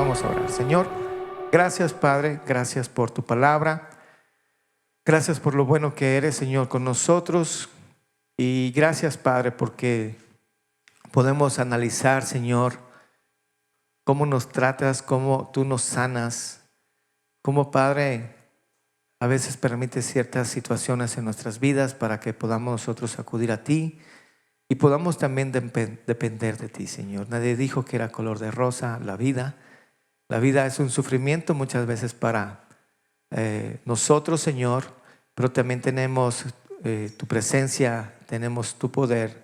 Vamos a orar. Señor, gracias Padre, gracias por tu palabra. Gracias por lo bueno que eres, Señor, con nosotros. Y gracias, Padre, porque podemos analizar, Señor, cómo nos tratas, cómo tú nos sanas, cómo, Padre, a veces permites ciertas situaciones en nuestras vidas para que podamos nosotros acudir a ti y podamos también depender de ti, Señor. Nadie dijo que era color de rosa la vida. La vida es un sufrimiento muchas veces para nosotros, Señor, pero también tenemos tu presencia, tenemos tu poder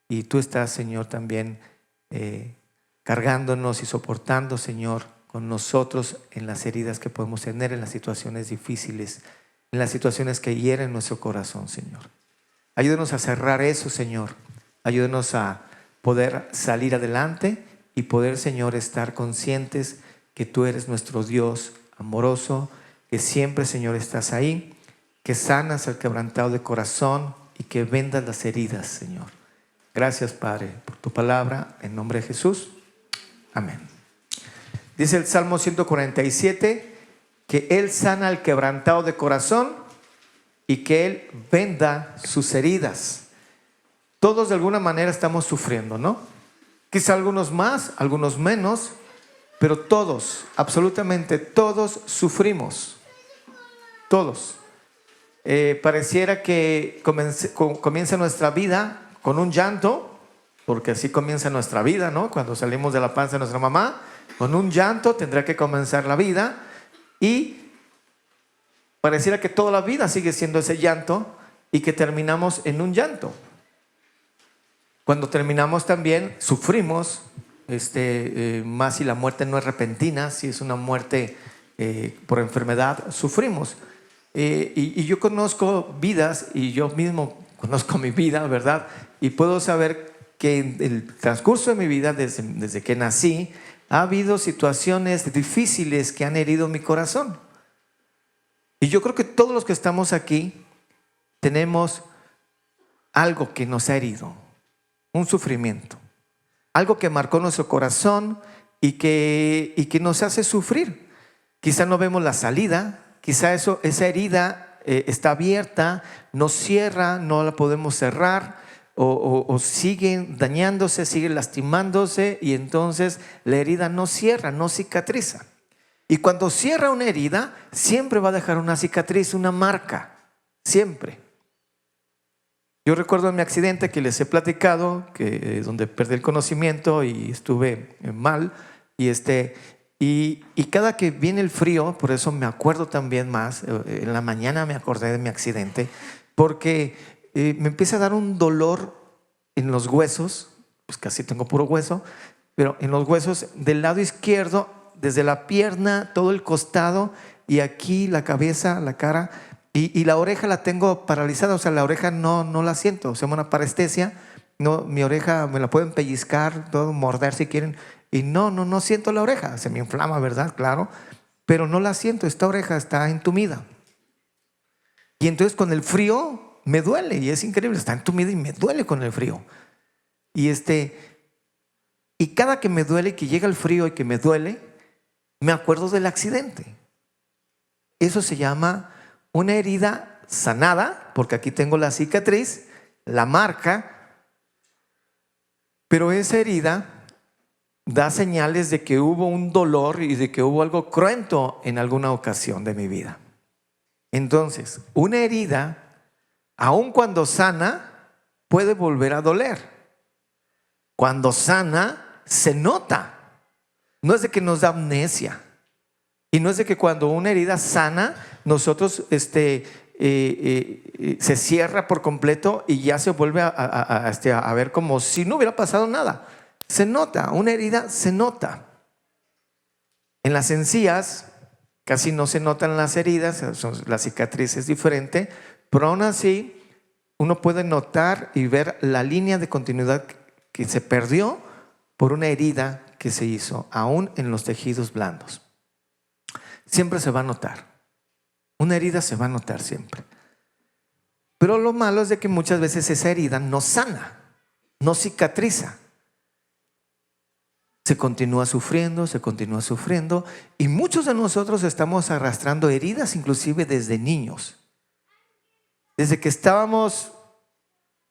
y tú estás, Señor, también cargándonos y soportando, Señor, con nosotros en las heridas que podemos tener, en las situaciones difíciles, en las situaciones que hieren nuestro corazón, Señor. Ayúdanos a cerrar eso, Señor. Ayúdanos a poder salir adelante y poder, Señor, estar conscientes que tú eres nuestro Dios amoroso, que siempre, Señor, estás ahí, que sanas al quebrantado de corazón y que vendas las heridas, Señor. Gracias, Padre, por tu palabra, en nombre de Jesús. Amén. Dice el Salmo 147 que Él sana al quebrantado de corazón y que Él venda sus heridas. Todos de alguna manera estamos sufriendo, ¿no? Quizá algunos más, algunos menos, pero todos, absolutamente todos sufrimos. Todos. Pareciera que comienza nuestra vida con un llanto, porque así comienza nuestra vida, ¿no? Cuando salimos de la panza de nuestra mamá, con un llanto tendrá que comenzar la vida y pareciera que toda la vida sigue siendo ese llanto y que terminamos en un llanto. Cuando terminamos también sufrimos, más si la muerte no es repentina, si es una muerte por enfermedad, sufrimos. Y yo conozco vidas y yo mismo conozco mi vida, ¿verdad? Y puedo saber que en el transcurso de mi vida, desde que nací, ha habido situaciones difíciles que han herido mi corazón. Y yo creo que todos los que estamos aquí tenemos algo que nos ha herido, un sufrimiento, algo que marcó nuestro corazón y que nos hace sufrir. Quizá no vemos la salida, quizá esa herida está abierta, no cierra, no la podemos cerrar o sigue dañándose, sigue lastimándose y entonces la herida no cierra, no cicatriza. Y cuando cierra una herida, siempre va a dejar una cicatriz, una marca, siempre. Yo recuerdo mi accidente que les he platicado, donde perdí el conocimiento y estuve mal. Y cada que viene el frío, por eso me acuerdo también más, en la mañana me acordé de mi accidente, porque me empieza a dar un dolor en los huesos, pues casi tengo puro hueso, pero en los huesos del lado izquierdo, desde la pierna, todo el costado y aquí la cabeza, la cara. Y la oreja la tengo paralizada, o sea, la oreja no la siento, se llama una parestesia. No, mi oreja me la pueden pellizcar, todo, morder si quieren, y no siento la oreja. Se me inflama, ¿verdad? Claro, pero no la siento, esta oreja está entumida. Y entonces con el frío me duele, y es increíble, está entumida y me duele con el frío. Y cada que me duele, que llega el frío y que me duele, me acuerdo del accidente. Eso se llama una herida sanada, porque aquí tengo la cicatriz, la marca, pero esa herida da señales de que hubo un dolor y de que hubo algo cruento en alguna ocasión de mi vida. Entonces, una herida, aun cuando sana, puede volver a doler. Cuando sana, se nota. No es de que nos da amnesia. Y no es de que cuando una herida sana, nosotros se cierra por completo y ya se vuelve a ver como si no hubiera pasado nada. Se nota, una herida se nota. En las encías casi no se notan las heridas, la cicatriz es diferente, pero aún así uno puede notar y ver la línea de continuidad que se perdió por una herida que se hizo, aún en los tejidos blandos. Siempre se va a notar. Una herida se va a notar siempre. Pero lo malo es de que muchas veces esa herida no sana, no cicatriza. se continúa sufriendo y muchos de nosotros estamos arrastrando heridas inclusive desde niños. Desde que estábamos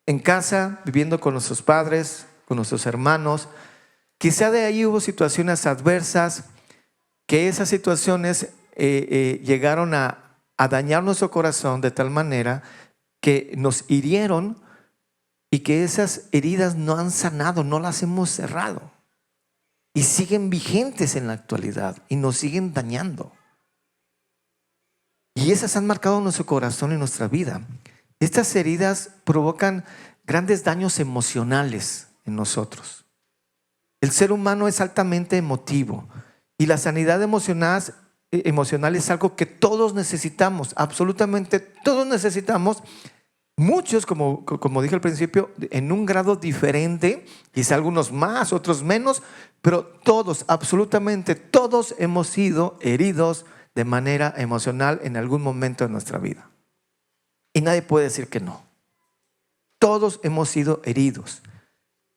en casa viviendo con nuestros padres, con nuestros hermanos, quizá de ahí hubo situaciones adversas, que esas situaciones llegaron a dañar nuestro corazón de tal manera que nos hirieron y que esas heridas no han sanado, no las hemos cerrado y siguen vigentes en la actualidad y nos siguen dañando. Y esas han marcado nuestro corazón y nuestra vida. Estas heridas provocan grandes daños emocionales en nosotros. El ser humano es altamente emotivo y la sanidad emocional es algo que todos necesitamos, absolutamente todos necesitamos. Muchos, como dije al principio, en un grado diferente, quizá algunos más, otros menos, pero todos, absolutamente todos hemos sido heridos de manera emocional en algún momento de nuestra vida. Y nadie puede decir que no. Todos hemos sido heridos,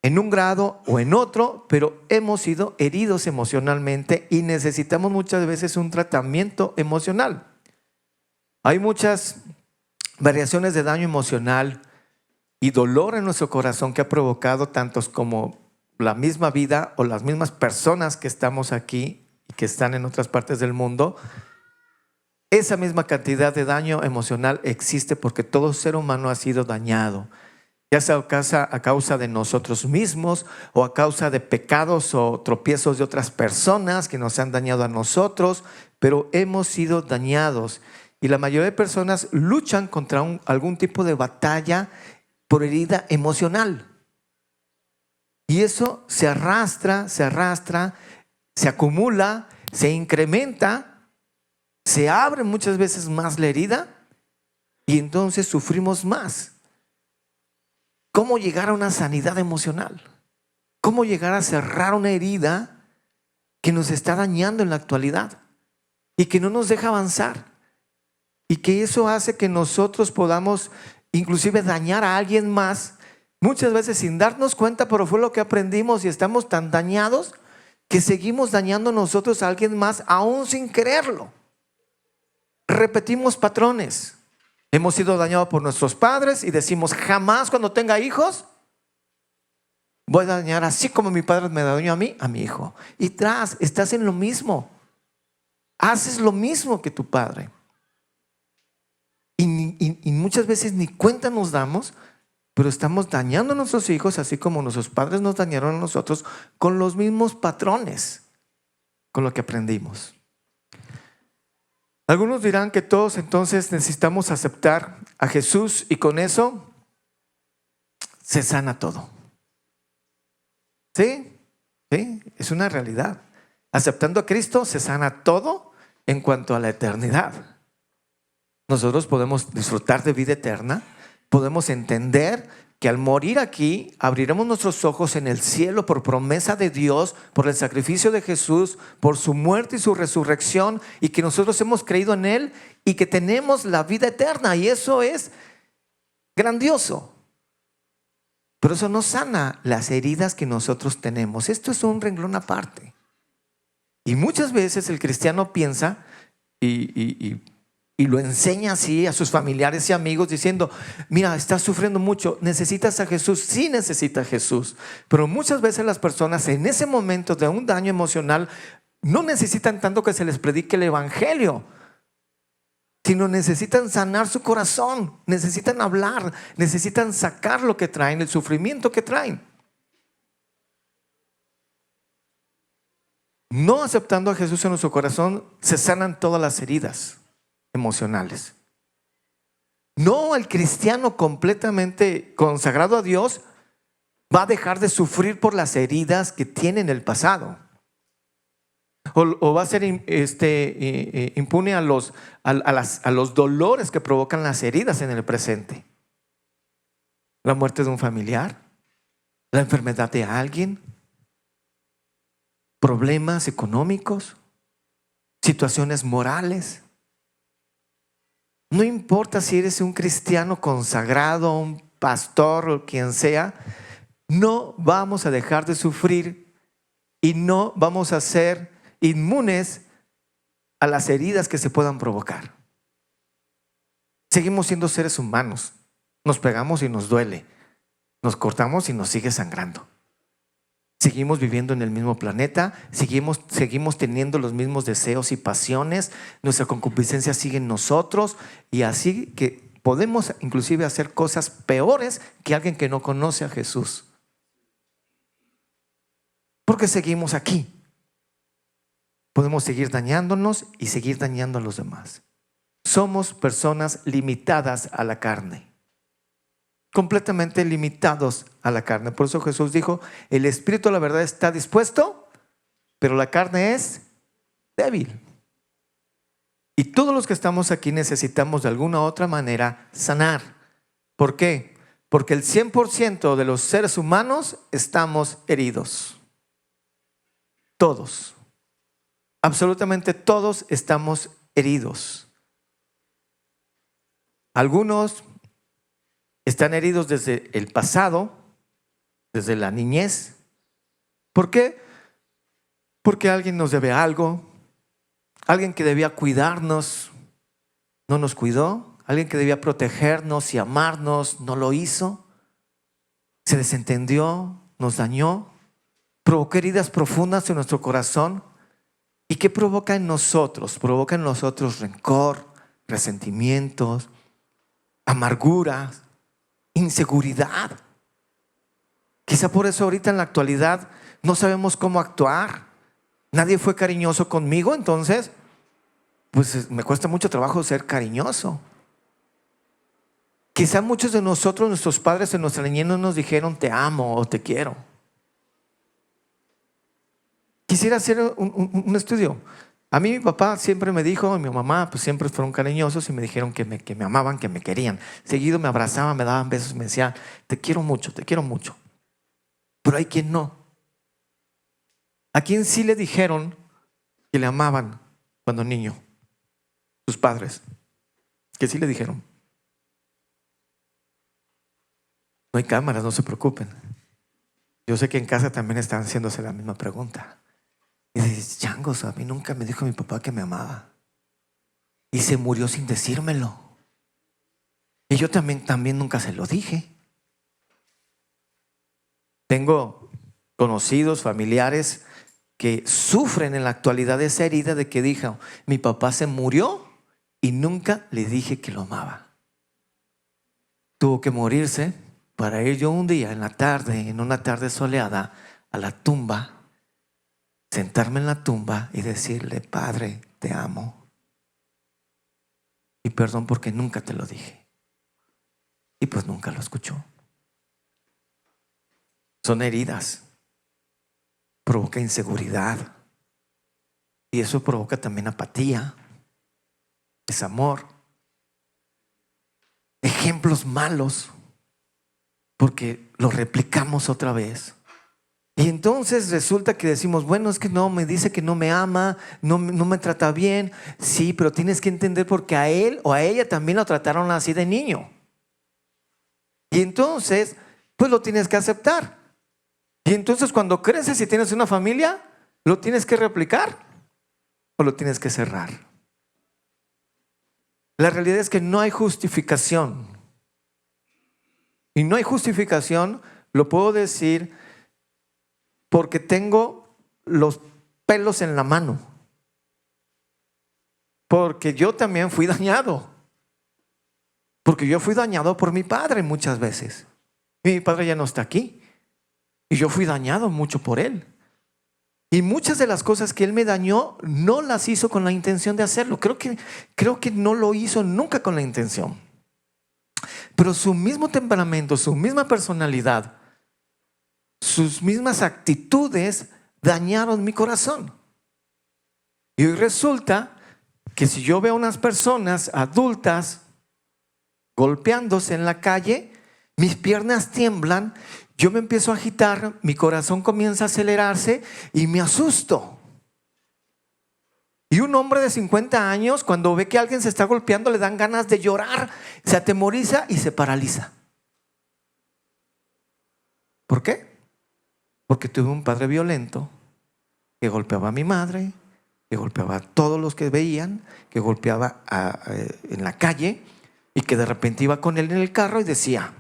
en un grado o en otro, pero hemos sido heridos emocionalmente y necesitamos muchas veces un tratamiento emocional. Hay muchas variaciones de daño emocional y dolor en nuestro corazón que ha provocado tantos como la misma vida o las mismas personas que estamos aquí y que están en otras partes del mundo. Esa misma cantidad de daño emocional existe porque todo ser humano ha sido dañado, ya sea a causa de nosotros mismos o a causa de pecados o tropiezos de otras personas que nos han dañado a nosotros, pero hemos sido dañados. Y la mayoría de personas luchan contra algún tipo de batalla por herida emocional. Y eso se arrastra, se acumula, se incrementa, se abre muchas veces más la herida y entonces sufrimos más. ¿Cómo llegar a una sanidad emocional? ¿Cómo llegar a cerrar una herida que nos está dañando en la actualidad y que no nos deja avanzar? Y que eso hace que nosotros podamos inclusive dañar a alguien más, muchas veces sin darnos cuenta, pero fue lo que aprendimos y estamos tan dañados que seguimos dañando nosotros a alguien más aún sin quererlo. Repetimos patrones. Hemos sido dañados por nuestros padres y decimos, jamás cuando tenga hijos voy a dañar así como mi padre me dañó a mí, a mi hijo. Y estás en lo mismo. Haces lo mismo que tu padre. Y muchas veces ni cuenta nos damos, pero estamos dañando a nuestros hijos así como nuestros padres nos dañaron a nosotros con los mismos patrones, con lo que aprendimos. Algunos dirán que todos entonces necesitamos aceptar a Jesús y con eso se sana todo. Sí, es una realidad. Aceptando a Cristo se sana todo en cuanto a la eternidad. Nosotros podemos disfrutar de vida eterna, podemos entender que al morir aquí abriremos nuestros ojos en el cielo por promesa de Dios, por el sacrificio de Jesús, por su muerte y su resurrección, y que nosotros hemos creído en Él y que tenemos la vida eterna, y eso es grandioso. Pero eso no sana las heridas que nosotros tenemos. Esto es un renglón aparte. Y muchas veces el cristiano piensa y lo enseña así a sus familiares y amigos diciendo, mira, estás sufriendo mucho, ¿necesitas a Jesús? Sí, necesitas a Jesús. Pero muchas veces las personas en ese momento de un daño emocional no necesitan tanto que se les predique el evangelio, sino necesitan sanar su corazón, necesitan hablar, necesitan sacar lo que traen, el sufrimiento que traen. No aceptando a Jesús en nuestro corazón se sanan todas las heridas emocionales. No, el cristiano completamente consagrado a Dios va a dejar de sufrir por las heridas que tiene en el pasado. O va a ser impune a los dolores que provocan las heridas en el presente. La muerte de un familiar, la enfermedad de alguien, problemas económicos, situaciones morales. No importa si eres un cristiano consagrado, un pastor o quien sea, no vamos a dejar de sufrir y no vamos a ser inmunes a las heridas que se puedan provocar. Seguimos siendo seres humanos. Nos pegamos y nos duele. Nos cortamos y nos sigue sangrando. Seguimos viviendo en el mismo planeta, seguimos teniendo los mismos deseos y pasiones, nuestra concupiscencia sigue en nosotros y así que podemos inclusive hacer cosas peores que alguien que no conoce a Jesús. Porque seguimos aquí. Podemos seguir dañándonos y seguir dañando a los demás. Somos personas limitadas a la carne. Completamente limitados a la carne. Por eso Jesús dijo, el espíritu la verdad está dispuesto, pero la carne es débil. Y todos los que estamos aquí necesitamos de alguna u otra manera sanar. ¿Por qué? Porque el 100% de los seres humanos estamos heridos. Todos. Absolutamente todos estamos heridos. Algunos están heridos desde el pasado, desde la niñez. ¿Por qué? Porque alguien nos debe algo, alguien que debía cuidarnos no nos cuidó, alguien que debía protegernos y amarnos no lo hizo, se desentendió, nos dañó, provocó heridas profundas en nuestro corazón. ¿Y qué provoca en nosotros? Provoca en nosotros rencor, resentimientos, amarguras, inseguridad. Quizá por eso ahorita en la actualidad no sabemos cómo actuar. Nadie fue cariñoso conmigo, entonces pues me cuesta mucho trabajo ser cariñoso. Quizá muchos de nosotros, nuestros padres en nuestra niñez no nos dijeron te amo o te quiero. Quisiera hacer un estudio. A mí mi papá siempre me dijo, y mi mamá pues siempre fueron cariñosos y me dijeron que me amaban, que me querían. Seguido me abrazaban, me daban besos, me decían, te quiero mucho, te quiero mucho. Pero hay quien no. ¿A quién sí le dijeron que le amaban cuando niño? Sus padres. Que sí le dijeron. No hay cámaras, no se preocupen. Yo sé que en casa también están haciéndose la misma pregunta. Y dices, changos, a mí nunca me dijo mi papá que me amaba. Y se murió sin decírmelo. Y yo también nunca se lo dije. Tengo conocidos, familiares que sufren en la actualidad esa herida de que dijo, mi papá se murió y nunca le dije que lo amaba. Tuvo que morirse para ir yo un día en la tarde, en una tarde soleada, a la tumba, sentarme en la tumba y decirle, Padre, te amo. Y perdón porque nunca te lo dije. Y pues nunca lo escuchó. Son heridas. Provoca inseguridad. Y eso provoca también apatía, desamor. Ejemplos malos, porque los replicamos otra vez. Y entonces resulta que decimos, bueno, es que no, me dice que no me ama, no me trata bien. Sí, pero tienes que entender porque a él o a ella también lo trataron así de niño. Y entonces, pues lo tienes que aceptar. Y entonces cuando creces y tienes una familia, ¿lo tienes que replicar o lo tienes que cerrar? La realidad es que no hay justificación. Y no hay justificación, lo puedo decir porque tengo los pelos en la mano. Porque yo también fui dañado. Porque yo fui dañado por mi padre muchas veces. Mi padre ya no está aquí. Y yo fui dañado mucho por él. Y muchas de las cosas que él me dañó no las hizo con la intención de hacerlo. Creo que no lo hizo nunca con la intención. Pero su mismo temperamento, su misma personalidad, sus mismas actitudes dañaron mi corazón. Y hoy resulta que si yo veo a unas personas adultas golpeándose en la calle, mis piernas tiemblan, yo me empiezo a agitar, mi corazón comienza a acelerarse y me asusto. Y un hombre de 50 años, cuando ve que alguien se está golpeando, le dan ganas de llorar, se atemoriza y se paraliza. ¿Por qué? Porque tuve un padre violento que golpeaba a mi madre, que golpeaba a todos los que veían, que golpeaba en la calle, y que de repente iba con él en el carro y decía: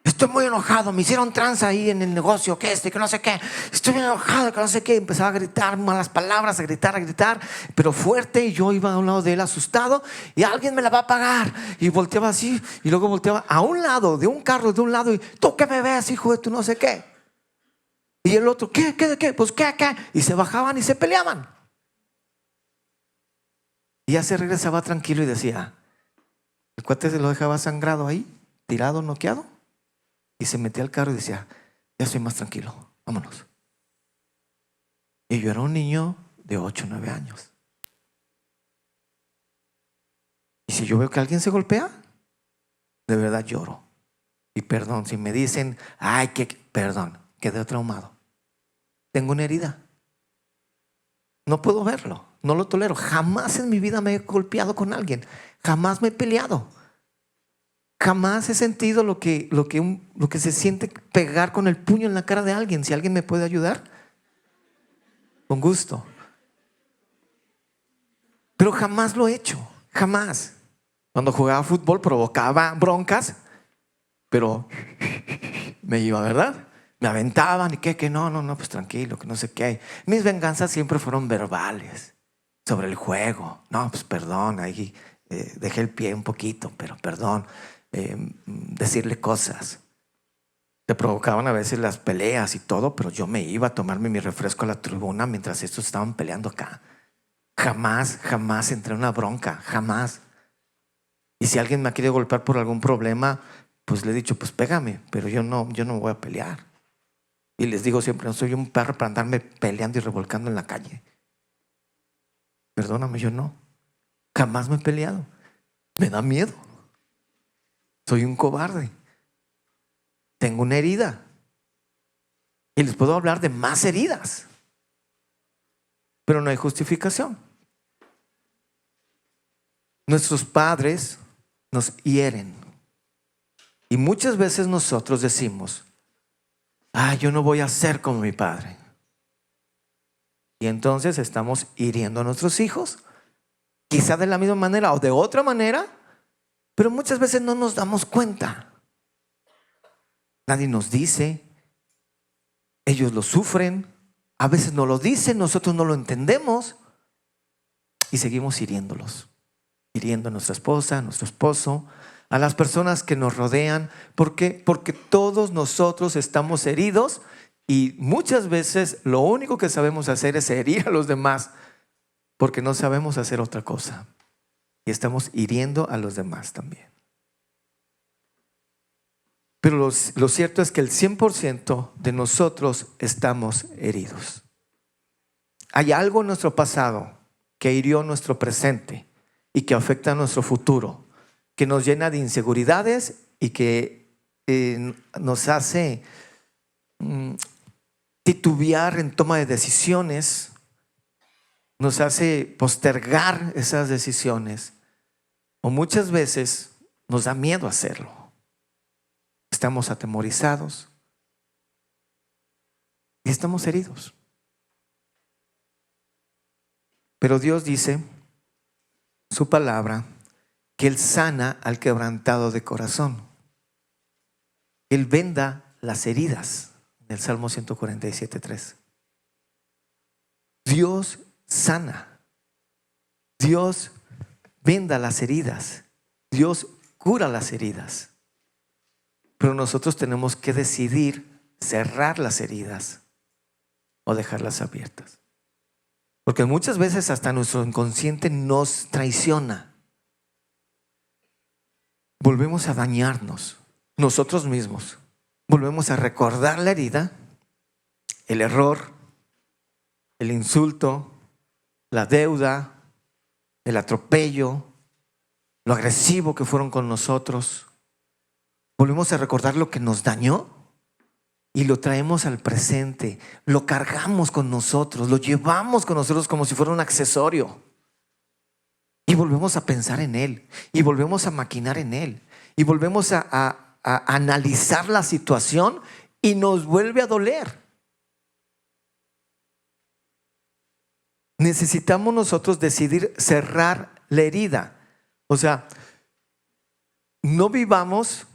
estoy muy enojado, me hicieron tranza ahí en el negocio, que no sé qué, estoy muy enojado, que no sé qué. Empezaba a gritar malas palabras, a gritar, pero fuerte, y yo iba a un lado de él asustado, y alguien me la va a pagar, y volteaba así, y luego volteaba a un lado de un carro, de un lado, y tú qué me ves, hijo de tu no sé qué. Y el otro, ¿qué? Pues qué, y se bajaban y se peleaban. Y ya se regresaba tranquilo y decía, el cuate se lo dejaba sangrado ahí, tirado, noqueado, y se metía al carro y decía: ya estoy más tranquilo, vámonos. Y yo era un niño de 8 o 9 años. Y si yo veo que alguien se golpea, de verdad lloro. Y perdón, si me dicen, ay, perdón, quedé traumado. Tengo una herida. No puedo verlo, no lo tolero. Jamás en mi vida me he golpeado con alguien. Jamás me he peleado. Jamás he sentido lo que se siente pegar con el puño en la cara de alguien. Si alguien me puede ayudar, con gusto. Pero jamás lo he hecho, jamás. Cuando jugaba fútbol provocaba broncas, pero me iba, ¿verdad? Me aventaban y que no, pues tranquilo, que no sé qué. Mis venganzas siempre fueron verbales, sobre el juego. No, pues perdón, ahí dejé el pie un poquito, pero perdón. Decirle cosas. Se provocaban a veces las peleas y todo, pero yo me iba a tomarme mi refresco a la tribuna mientras estos estaban peleando acá. Jamás entré en una bronca, jamás. Y si alguien me ha querido golpear por algún problema, pues le he dicho, pues pégame, pero yo no voy a pelear. Y les digo siempre, no soy un perro para andarme peleando y revolcando en la calle. Perdóname, yo no. Jamás me he peleado. Me da miedo. Soy un cobarde. Tengo una herida. Y les puedo hablar de más heridas. Pero no hay justificación. Nuestros padres nos hieren. Y muchas veces nosotros decimos: yo no voy a ser como mi padre. Y entonces estamos hiriendo a nuestros hijos, quizá de la misma manera o de otra manera, pero muchas veces no nos damos cuenta. Nadie nos dice, ellos lo sufren, a veces no lo dicen, nosotros no lo entendemos y seguimos hiriéndolos, hiriendo a nuestra esposa, a nuestro esposo, a las personas que nos rodean. ¿Por qué? Porque todos nosotros estamos heridos y muchas veces lo único que sabemos hacer es herir a los demás, porque no sabemos hacer otra cosa y estamos hiriendo a los demás también. Pero lo cierto es que el 100% de nosotros estamos heridos. Hay algo en nuestro pasado que hirió nuestro presente y que afecta a nuestro futuro, que nos llena de inseguridades y que nos hace titubear en toma de decisiones, nos hace postergar esas decisiones, o muchas veces nos da miedo hacerlo. Estamos atemorizados y estamos heridos. Pero Dios dice, su palabra, que Él sana al quebrantado de corazón. Él venda las heridas. En el Salmo 147:3. Dios sana. Dios venda las heridas. Dios cura las heridas. Pero nosotros tenemos que decidir cerrar las heridas o dejarlas abiertas. Porque muchas veces hasta nuestro inconsciente nos traiciona. Volvemos a dañarnos nosotros mismos. Volvemos a recordar la herida, el error, el insulto, la deuda, el atropello, lo agresivo que fueron con nosotros. Volvemos a recordar lo que nos dañó y lo traemos al presente, lo cargamos con nosotros, lo llevamos con nosotros como si fuera un accesorio. Y volvemos a pensar en él, y volvemos a maquinar en él, y volvemos a analizar la situación y nos vuelve a doler. necesitamos nosotros decidir cerrar la herida. O sea, no vivamos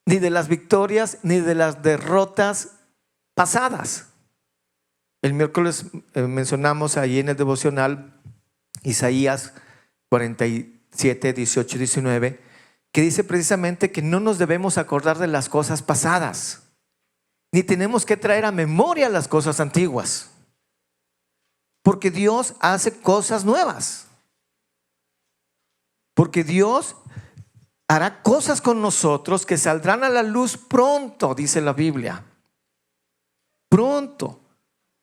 ni de las victorias ni de las derrotas pasadas. El miércoles mencionamos ahí en el devocional Isaías 47, 18 y 19, que dice precisamente que no nos debemos acordar de las cosas pasadas, ni tenemos que traer a memoria las cosas antiguas, porque Dios hace cosas nuevas, porque Dios hará cosas con nosotros que saldrán a la luz pronto, dice la Biblia. Pronto.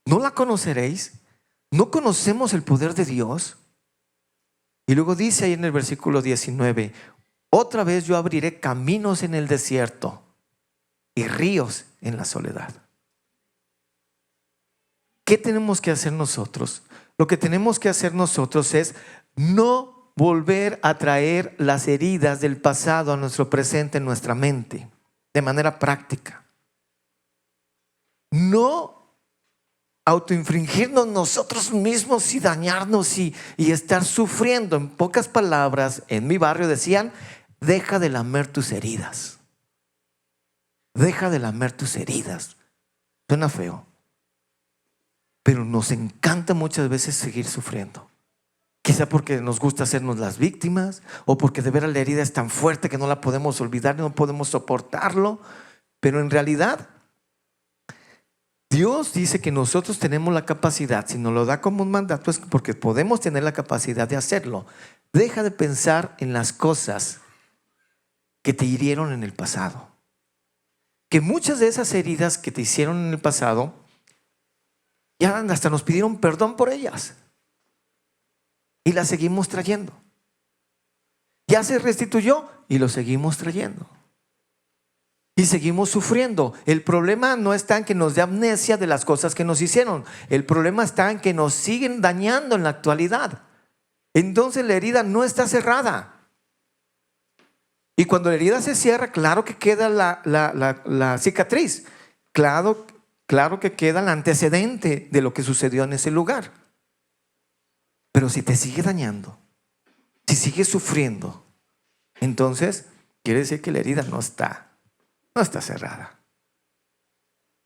¿No la conoceréis? ¿No conocemos el poder de Dios? Y luego dice ahí en el versículo 19, otra vez yo abriré caminos en el desierto y ríos en la soledad. ¿Qué tenemos que hacer nosotros? Lo que tenemos que hacer nosotros es no volver a traer las heridas del pasado a nuestro presente, en nuestra mente, de manera práctica. No autoinfringirnos nosotros mismos y dañarnos y estar sufriendo. En pocas palabras, en mi barrio decían, deja de lamer tus heridas. Deja de lamer tus heridas. Suena feo, pero nos encanta muchas veces seguir sufriendo. Quizá porque nos gusta hacernos las víctimas, o porque de veras la herida es tan fuerte que no la podemos olvidar, no podemos soportarlo. Pero en realidad Dios dice que nosotros tenemos la capacidad, si nos lo da como un mandato, es porque podemos tener la capacidad de hacerlo. Deja de pensar en las cosas que te hirieron en el pasado. Que muchas de esas heridas que te hicieron en el pasado, ya hasta nos pidieron perdón por ellas. Y las seguimos trayendo. Ya se restituyó y lo seguimos trayendo. Y seguimos sufriendo. El problema no está en que nos dé amnesia de las cosas que nos hicieron. El problema está en que nos siguen dañando en la actualidad. Entonces la herida no está cerrada. Y cuando la herida se cierra, claro que queda la cicatriz. Claro que queda el antecedente de lo que sucedió en ese lugar. Pero si te sigue dañando, si sigues sufriendo, entonces quiere decir que la herida no está cerrada.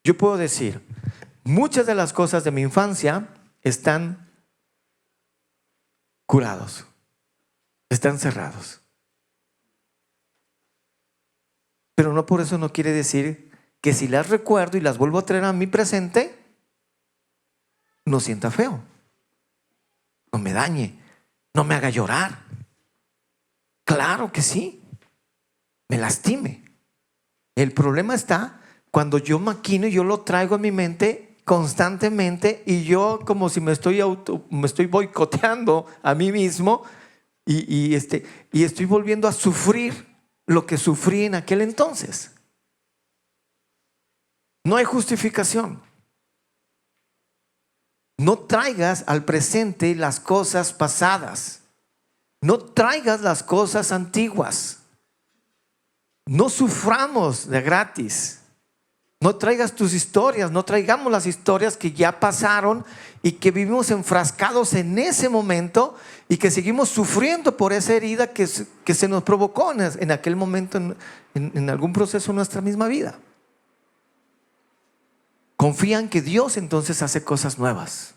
Yo puedo decir, muchas de las cosas de mi infancia están curados, están cerrados. Pero no por eso no quiere decir que si las recuerdo y las vuelvo a traer a mi presente, no sienta feo, no me dañe, no me haga llorar. Claro que sí, me lastime. El problema está cuando yo maquino y yo lo traigo a mi mente constantemente, y yo como si me estoy boicoteando a mí mismo y estoy volviendo a sufrir lo que sufrí en aquel entonces. No hay justificación. No traigas al presente las cosas pasadas. No traigas las cosas antiguas. No suframos de gratis. No traigas tus historias, no traigamos las historias que ya pasaron y que vivimos enfrascados en ese momento y que seguimos sufriendo por esa herida que se nos provocó en aquel momento, en algún proceso de nuestra misma vida. Confía en que Dios entonces hace cosas nuevas.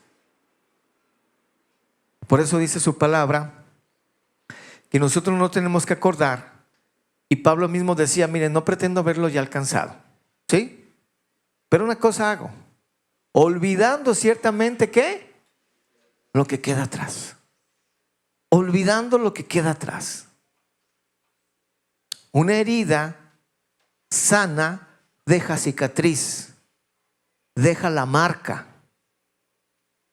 Por eso dice su palabra que nosotros no tenemos que acordar. Y Pablo mismo decía, miren, no pretendo haberlo ya alcanzado, ¿sí? Pero una cosa hago, olvidando ciertamente ¿qué? Lo que queda atrás. Olvidando lo que queda atrás. Una herida sana deja cicatriz, deja la marca.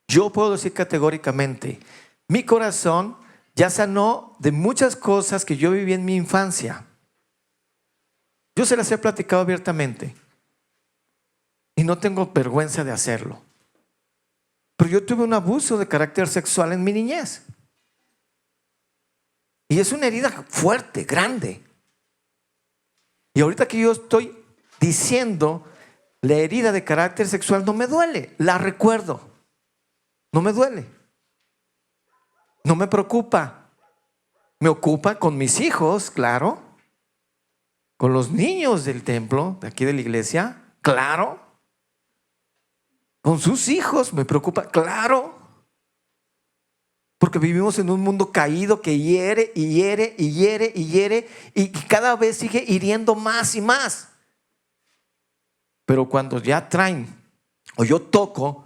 Yo puedo decir categóricamente, mi corazón ya sanó de muchas cosas que yo viví en mi infancia. Yo se las he platicado abiertamente y no tengo vergüenza de hacerlo. Pero yo tuve un abuso de carácter sexual en mi niñez. Y es una herida fuerte, grande. Y ahorita que yo estoy diciendo la herida de carácter sexual, no me duele, la recuerdo. No me duele. No me preocupa. Me ocupa con mis hijos, claro. Con los niños del templo, de aquí de la iglesia, claro. Con sus hijos me preocupa, claro. Porque vivimos en un mundo caído que hiere y hiere y hiere y hiere y cada vez sigue hiriendo más y más. Pero cuando ya traen o yo toco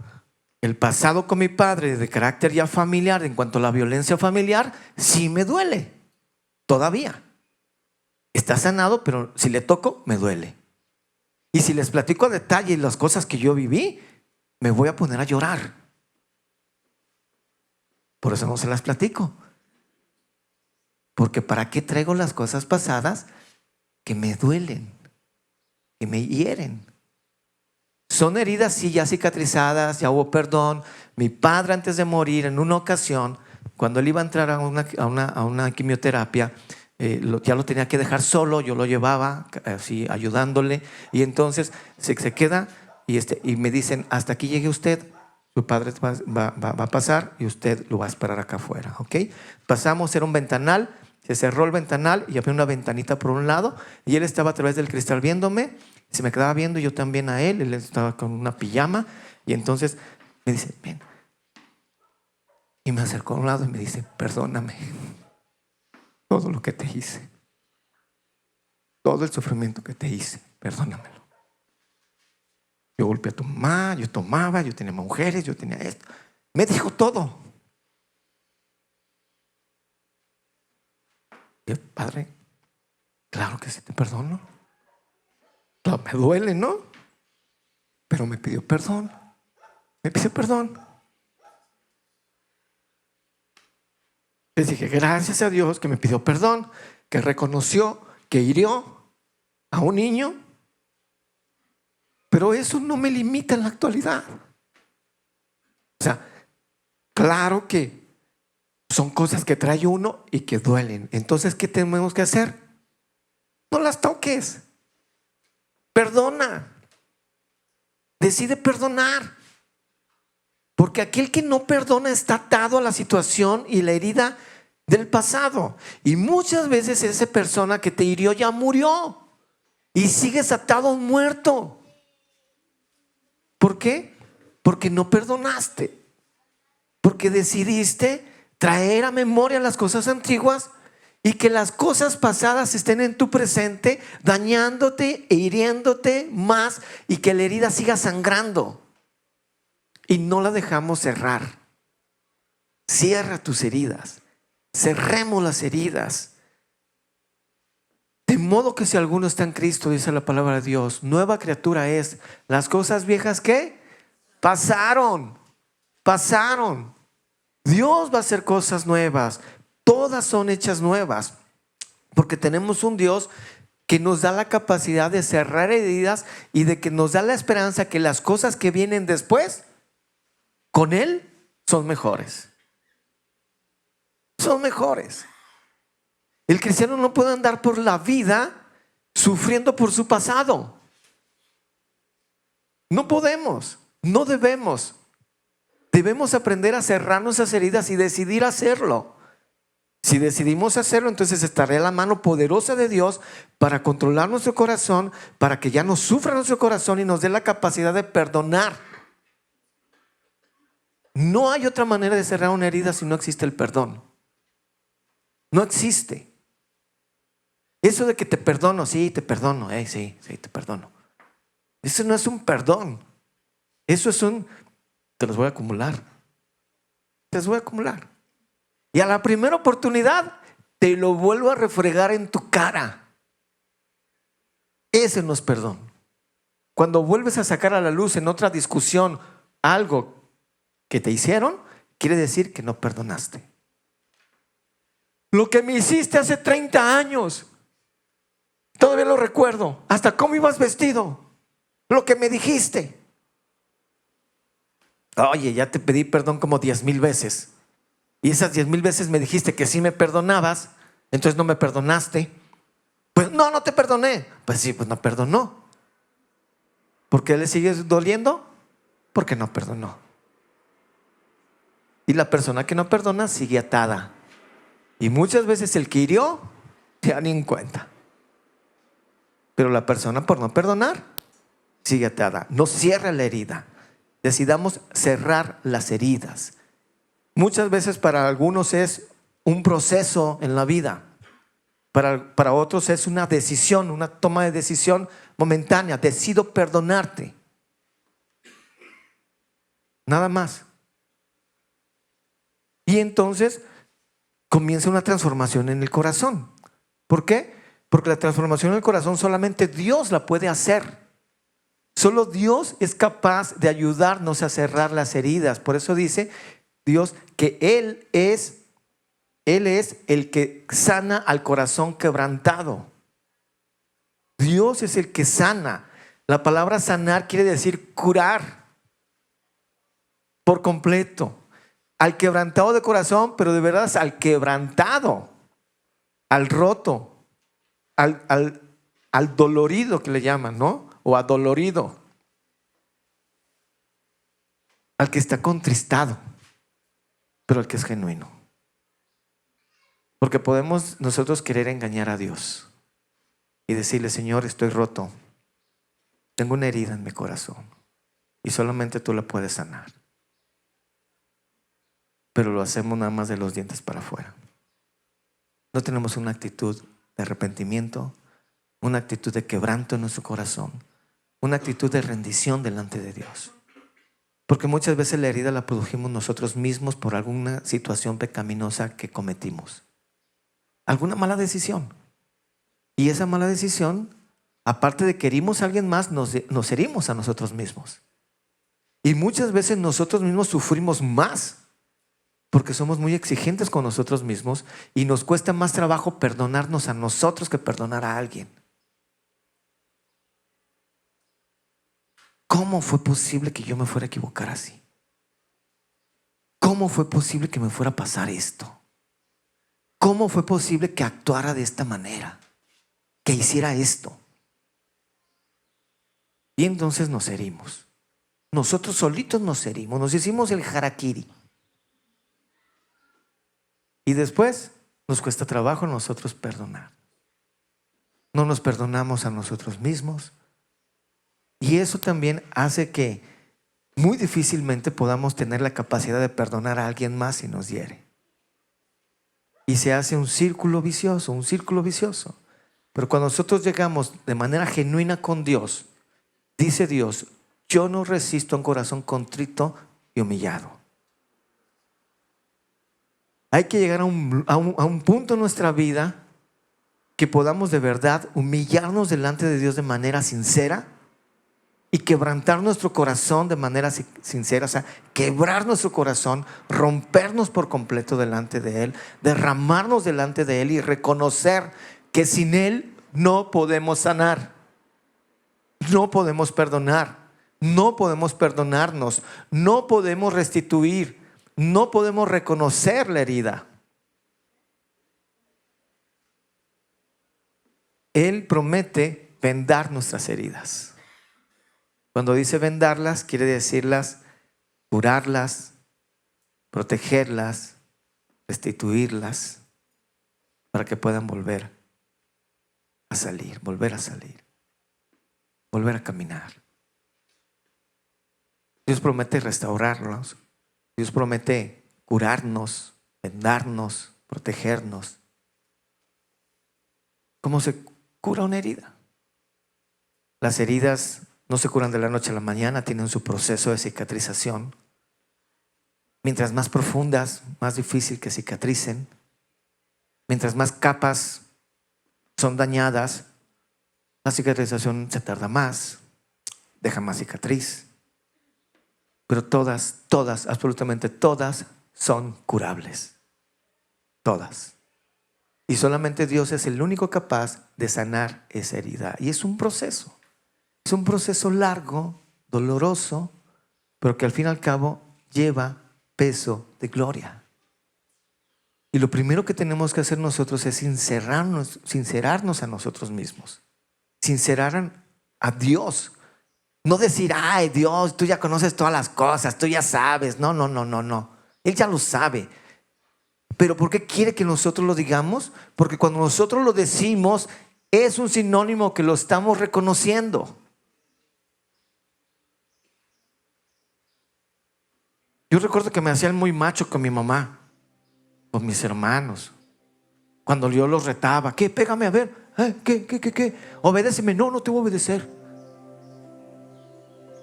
el pasado con mi padre de carácter ya familiar, en cuanto a la violencia familiar, sí me duele. Todavía. Está sanado, pero si le toco, me duele. Y si les platico a detalle las cosas que yo viví, me voy a poner a llorar. Por eso no se las platico. Porque ¿para qué traigo las cosas pasadas que me duelen, que me hieren? Son heridas, sí, ya cicatrizadas, ya hubo perdón. Mi padre, antes de morir, en una ocasión, cuando él iba a entrar a una quimioterapia, ya lo tenía que dejar solo. Yo lo llevaba así ayudándole, y entonces se queda y me dicen: hasta aquí llegue usted, su padre va a pasar y usted lo va a esperar acá afuera, ¿ok? Pasamos, era un ventanal, se cerró el ventanal y había una ventanita por un lado y él estaba a través del cristal viéndome, se me quedaba viendo, yo también a él. Él estaba con una pijama y entonces me dice: ven. Y me acercó a un lado y me dice: perdóname todo lo que te hice, todo el sufrimiento que te hice, perdónamelo. Yo golpeé a tu mamá, yo tomaba, yo tenía mujeres, yo tenía esto. Me dijo todo. Y yo: padre, claro que sí te perdono. Claro, me duele, ¿no? Pero me pidió perdón. Me pidió perdón. Les dije: gracias a Dios que me pidió perdón, que reconoció que hirió a un niño. Pero eso no me limita en la actualidad. O sea, claro que son cosas que trae uno y que duelen. Entonces, ¿qué tenemos que hacer? No las toques. Perdona. Decide perdonar. Porque aquel que no perdona está atado a la situación y la herida del pasado. Y muchas veces esa persona que te hirió ya murió y sigues atado a un muerto. ¿Por qué? Porque no perdonaste. Porque decidiste traer a memoria las cosas antiguas y que las cosas pasadas estén en tu presente, dañándote e hiriéndote más, y que la herida siga sangrando. Y no la dejamos cerrar. Cierra tus heridas. Cerremos las heridas. De modo que si alguno está en Cristo, dice la palabra de Dios, nueva criatura es. Las cosas viejas, ¿qué? Pasaron. Pasaron. Dios va a hacer cosas nuevas. Todas son hechas nuevas. Porque tenemos un Dios que nos da la capacidad de cerrar heridas y de que nos da la esperanza que las cosas que vienen después con Él son mejores. Son mejores. El cristiano no puede andar por la vida sufriendo por su pasado. No podemos, no debemos. Debemos aprender a cerrar nuestras heridas y decidir hacerlo. Si decidimos hacerlo, entonces estará la mano poderosa de Dios para controlar nuestro corazón, para que ya no sufra nuestro corazón y nos dé la capacidad de perdonar. No hay otra manera de cerrar una herida si no existe el perdón. No existe. Eso de que te perdono, sí, te perdono, sí, te perdono. Eso no es un perdón. Eso es te los voy a acumular. Te los voy a acumular. Y a la primera oportunidad te lo vuelvo a refregar en tu cara. Ese no es perdón. Cuando vuelves a sacar a la luz en otra discusión algo que te hicieron, quiere decir que no perdonaste. Lo que me hiciste hace 30 años, todavía lo recuerdo. Hasta cómo ibas vestido, lo que me dijiste. Oye, ya te pedí perdón como 10,000 veces. Y esas 10,000 veces me dijiste que sí me perdonabas. Entonces no me perdonaste. Pues no te perdoné. Pues sí, pues no perdonó. ¿Por qué le sigues doliendo? Porque no perdonó. Y la persona que no perdona sigue atada. Y muchas veces el que hirió ya ni en cuenta. Pero la persona por no perdonar sigue atada. No cierra la herida. Decidamos cerrar las heridas. Muchas veces para algunos es un proceso en la vida. Para otros es una decisión, una toma de decisión momentánea. Decido perdonarte. Nada más. Y entonces comienza una transformación en el corazón. ¿Por qué? Porque la transformación en el corazón solamente Dios la puede hacer. Solo Dios es capaz de ayudarnos a cerrar las heridas. Por eso dice Dios que Él es el que sana al corazón quebrantado. Dios es el que sana. La palabra sanar quiere decir curar por completo. Al quebrantado de corazón, pero de verdad es al quebrantado, al roto, al dolorido que le llaman, ¿no? O adolorido. Al que está contristado, pero al que es genuino. Porque podemos nosotros querer engañar a Dios y decirle: Señor, estoy roto, tengo una herida en mi corazón y solamente tú la puedes sanar. Pero lo hacemos nada más de los dientes para afuera. No tenemos una actitud de arrepentimiento, una actitud de quebranto en nuestro corazón, una actitud de rendición delante de Dios. Porque muchas veces la herida la produjimos nosotros mismos por alguna situación pecaminosa que cometimos. Alguna mala decisión. Y esa mala decisión, aparte de que herimos a alguien más, nos herimos a nosotros mismos. Y muchas veces nosotros mismos sufrimos más porque somos muy exigentes con nosotros mismos y nos cuesta más trabajo perdonarnos a nosotros que perdonar a alguien. ¿Cómo fue posible que yo me fuera a equivocar así? ¿Cómo fue posible que me fuera a pasar esto? ¿Cómo fue posible que actuara de esta manera? Que hiciera esto. Y entonces nos herimos. Nosotros solitos nos herimos, nos hicimos el harakiri. Y después nos cuesta trabajo a nosotros perdonar. No nos perdonamos a nosotros mismos. Y eso también hace que muy difícilmente podamos tener la capacidad de perdonar a alguien más si nos hiere. Y se hace un círculo vicioso, un círculo vicioso. Pero cuando nosotros llegamos de manera genuina con Dios, dice Dios: yo no resisto a un corazón contrito y humillado. Hay que llegar a un punto en nuestra vida que podamos de verdad humillarnos delante de Dios de manera sincera y quebrantar nuestro corazón de manera sincera. O sea, quebrar nuestro corazón, rompernos por completo delante de Él, derramarnos delante de Él y reconocer que sin Él no podemos sanar, no podemos perdonar, no podemos perdonarnos, no podemos restituir, no podemos reconocer la herida. Él promete vendar nuestras heridas. Cuando dice vendarlas, quiere decirlas, curarlas, protegerlas, restituirlas, para que puedan volver a salir, volver a caminar. Dios promete restaurarnos. Dios promete curarnos, vendarnos, protegernos. ¿Cómo se cura una herida? Las heridas no se curan de la noche a la mañana, tienen su proceso de cicatrización. Mientras más profundas, más difícil que cicatricen. Mientras más capas son dañadas, la cicatrización se tarda más, deja más cicatriz. Pero todas, absolutamente todas son curables. Todas. Y solamente Dios es el único capaz de sanar esa herida. Y es un proceso. Es un proceso largo, doloroso, pero que al fin y al cabo lleva peso de gloria. Y lo primero que tenemos que hacer nosotros es sincerarnos a nosotros mismos. Sincerar a Dios. No decir: ay Dios, tú ya conoces todas las cosas, tú ya sabes. No. Él ya lo sabe. Pero ¿por qué quiere que nosotros lo digamos? Porque cuando nosotros lo decimos, es un sinónimo que lo estamos reconociendo. Yo recuerdo que me hacían muy macho con mi mamá, con mis hermanos. Cuando yo los retaba, ¿qué? Pégame a ver. ¿Qué? Obedéceme. No, no te voy a obedecer.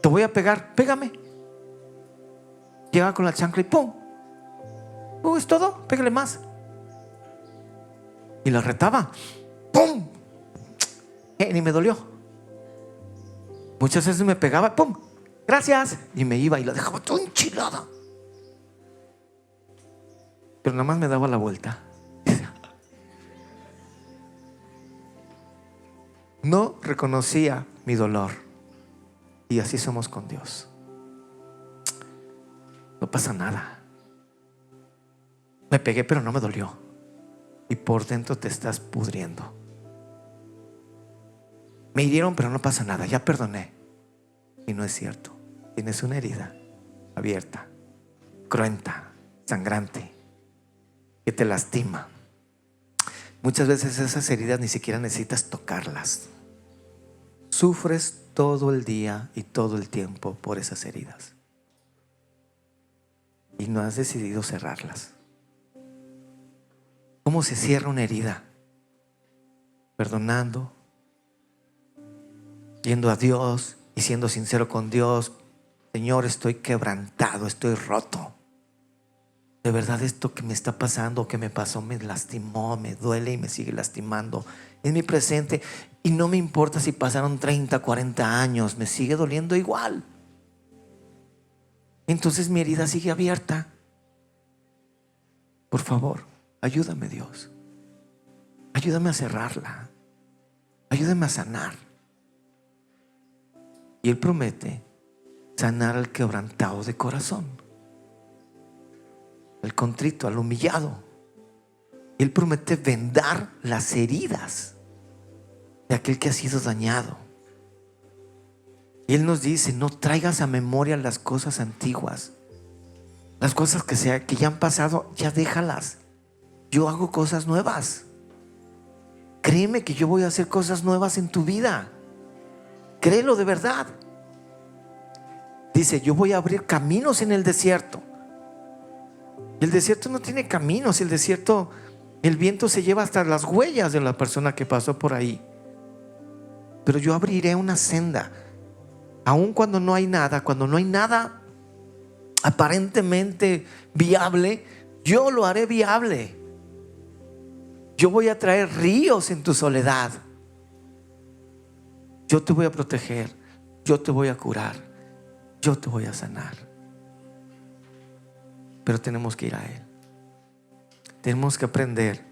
Te voy a pegar. Pégame. Llegaba con la chancla y ¡pum! ¿Es todo? Pégale más. Y la retaba. ¡Pum! Ni me dolió. Muchas veces me pegaba. ¡Pum! Gracias. Y me iba y la dejaba toda enchilada. Pero nada más me daba la vuelta. No reconocía mi dolor. Y así somos con Dios. No pasa nada. Me pegué pero no me dolió. Y por dentro te estás pudriendo. Me hirieron pero no pasa nada, ya perdoné. Y no es cierto. Tienes una herida abierta, cruenta, sangrante, que te lastima. Muchas veces esas heridas ni siquiera necesitas tocarlas. Sufres todo el día y todo el tiempo por esas heridas. Y no has decidido cerrarlas. ¿Cómo se cierra una herida? Perdonando, yendo a Dios y siendo sincero con Dios. Señor, estoy quebrantado, estoy roto. De verdad esto que me está pasando, que me pasó, me lastimó, me duele y me sigue lastimando. Es mi presente y no me importa si pasaron 30, 40 años, me sigue doliendo igual. Entonces mi herida sigue abierta. Por favor, ayúdame, Dios. Ayúdame a cerrarla. Ayúdame a sanar. Y Él promete sanar al quebrantado de corazón, al contrito, al humillado. Él promete vendar las heridas de aquel que ha sido dañado. Y Él nos dice: no traigas a memoria las cosas antiguas. Las cosas que ya han pasado, ya déjalas. Yo hago cosas nuevas. Créeme que yo voy a hacer cosas nuevas en tu vida. Créelo de verdad. Dice: yo voy a abrir caminos en el desierto. El desierto no tiene caminos. El desierto, el viento se lleva hasta las huellas de la persona que pasó por ahí. Pero yo abriré una senda. Aun cuando no hay nada, cuando no hay nada aparentemente viable, yo lo haré viable. Yo voy a traer ríos en tu soledad. Yo te voy a proteger. Yo te voy a curar. Yo te voy a sanar. Pero tenemos que ir a Él. Tenemos que aprender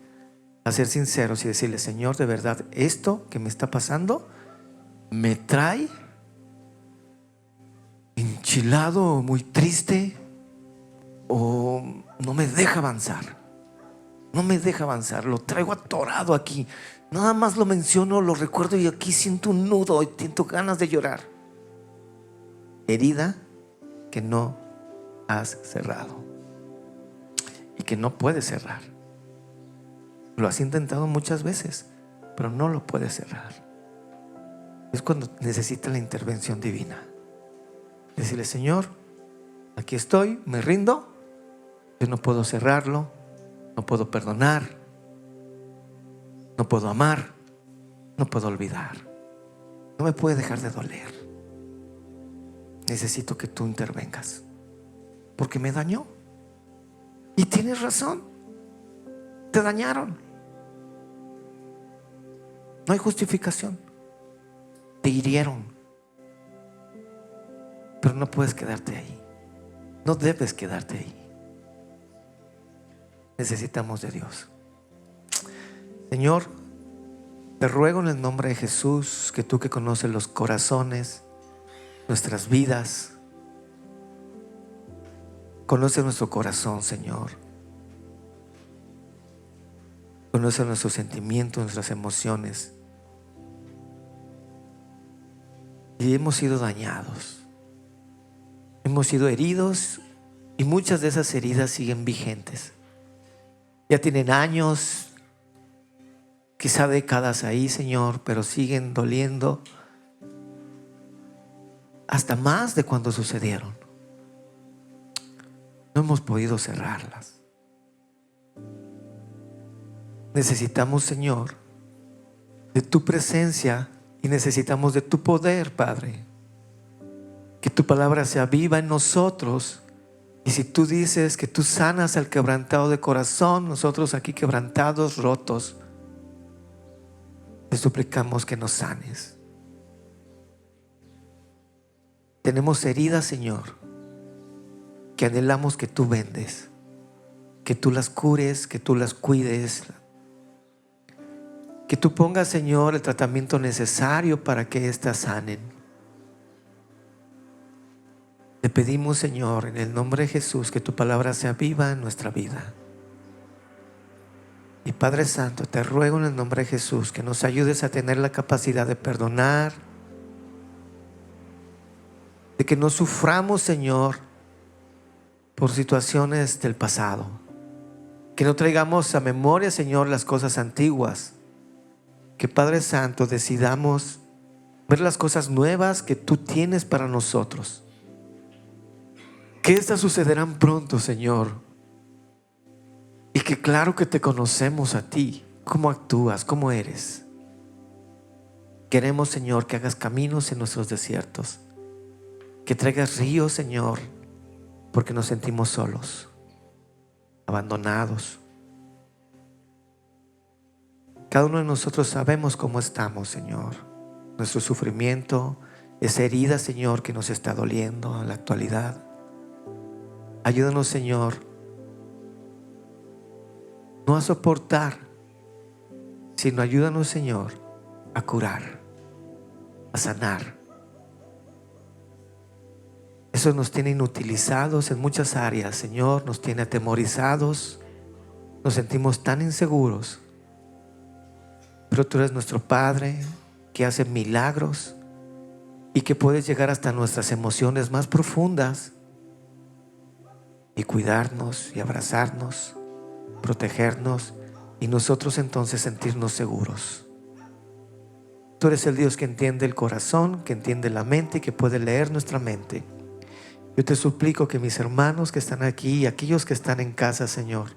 a ser sinceros y decirle: Señor, de verdad, esto que me está pasando me trae enchilado, muy triste, o no me deja avanzar. No me deja avanzar. Lo traigo atorado aquí. Nada más lo menciono, lo recuerdo y aquí siento un nudo y siento ganas de llorar. Herida que no has cerrado y que no puedes cerrar. Lo has intentado muchas veces, pero no lo puedes cerrar. Es cuando necesitas la intervención divina. Decirle: Señor, aquí estoy, me rindo. Yo no puedo cerrarlo, no puedo perdonar, no puedo amar, no puedo olvidar. No me puede dejar de doler. Necesito que tú intervengas, porque me dañó. Y tienes razón, te dañaron. No hay justificación. Te hirieron. Pero no puedes quedarte ahí. No debes quedarte ahí. Necesitamos de Dios. Señor, te ruego en el nombre de Jesús, que tú que conoces los corazones, nuestras vidas, conoce nuestro corazón, Señor. Conoce nuestros sentimientos, nuestras emociones. Y hemos sido dañados. Hemos sido heridos Y muchas de esas heridas siguen vigentes. Ya tienen años, quizá décadas ahí, Señor, pero siguen doliendo hasta más de cuando sucedieron. No hemos podido cerrarlas. Necesitamos, Señor, de tu presencia y necesitamos de tu poder, Padre. Que tu palabra sea viva en nosotros. Y si tú dices que tú sanas al quebrantado de corazón, nosotros aquí quebrantados, rotos, te suplicamos que nos sanes. Tenemos heridas, Señor, que anhelamos que tú vendes, que tú las cures, que tú las cuides, que tú pongas, Señor, el tratamiento necesario para que éstas sanen. Te pedimos, Señor, en el nombre de Jesús, que tu palabra sea viva en nuestra vida. Y Padre Santo, te ruego en el nombre de Jesús que nos ayudes a tener la capacidad de perdonar, de que no suframos, Señor, por situaciones del pasado, que no traigamos a memoria, Señor, las cosas antiguas, que Padre Santo decidamos ver las cosas nuevas que tú tienes para nosotros. Que estas sucederán pronto, Señor. Y que claro que te conocemos a ti, cómo actúas, cómo eres. Queremos, Señor, que hagas caminos en nuestros desiertos. Que traigas ríos, Señor, porque nos sentimos solos, abandonados. Cada uno de nosotros sabemos cómo estamos, Señor. Nuestro sufrimiento, esa herida, Señor, que nos está doliendo en la actualidad. Ayúdanos, Señor, no a soportar, sino ayúdanos, Señor, a curar, a sanar. Eso nos tiene inutilizados en muchas áreas, Señor, nos tiene atemorizados, nos sentimos tan inseguros. Pero tú eres nuestro Padre que hace milagros y que puedes llegar hasta nuestras emociones más profundas y cuidarnos y abrazarnos, protegernos y nosotros entonces sentirnos seguros. Tú eres el Dios que entiende el corazón, que entiende la mente y que puede leer nuestra mente. Yo te suplico que mis hermanos que están aquí y aquellos que están en casa, Señor,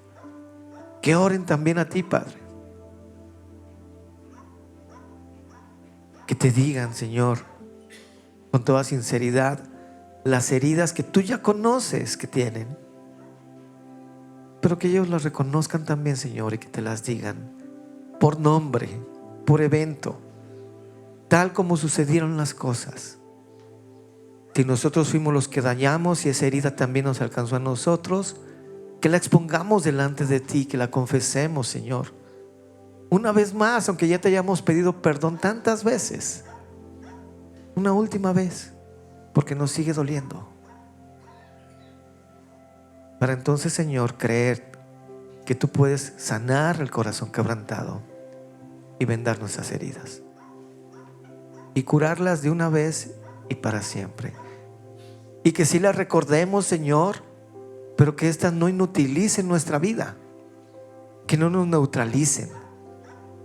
que oren también a ti, Padre. Que te digan, Señor, con toda sinceridad, las heridas que tú ya conoces que tienen, pero que ellos las reconozcan también, Señor, y que te las digan por nombre, por evento, tal como sucedieron las cosas. Si nosotros fuimos los que dañamos y esa herida también nos alcanzó a nosotros, que la expongamos delante de ti, que la confesemos, Señor. Una vez más, aunque ya te hayamos pedido perdón tantas veces, una última vez, porque nos sigue doliendo. Para entonces, Señor, creer que tú puedes sanar el corazón quebrantado y vendar nuestras heridas y curarlas de una vez y para siempre. Y que sí las recordemos, Señor, pero que éstas no inutilicen nuestra vida, que no nos neutralicen,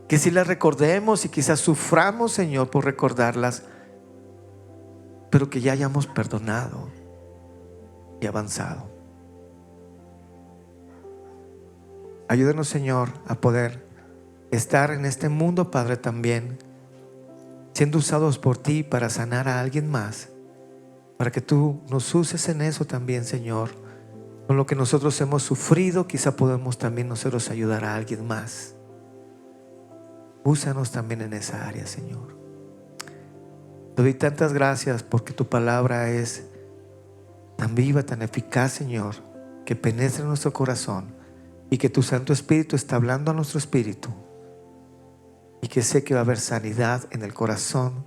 que sí las recordemos y quizás suframos, Señor, por recordarlas, pero que ya hayamos perdonado y avanzado. Ayúdanos, Señor, a poder estar en este mundo, Padre, también siendo usados por ti para sanar a alguien más, para que tú nos uses en eso también, Señor. Con lo que nosotros hemos sufrido, quizá podemos también nosotros ayudar a alguien más. Úsanos también en esa área, Señor. Te doy tantas gracias porque tu palabra es tan viva, tan eficaz, Señor, que penetra en nuestro corazón y que tu Santo Espíritu está hablando a nuestro espíritu y que sé que va a haber sanidad en el corazón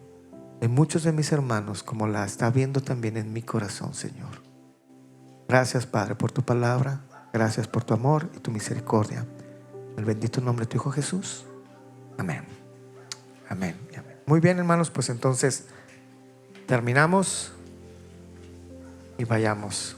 de muchos de mis hermanos, como la está viendo también en mi corazón, Señor. Gracias, Padre, por tu palabra. Gracias por tu amor y tu misericordia. En el bendito nombre de tu Hijo Jesús. Amén. Amén y amén. Muy bien, hermanos, pues entonces terminamos y vayamos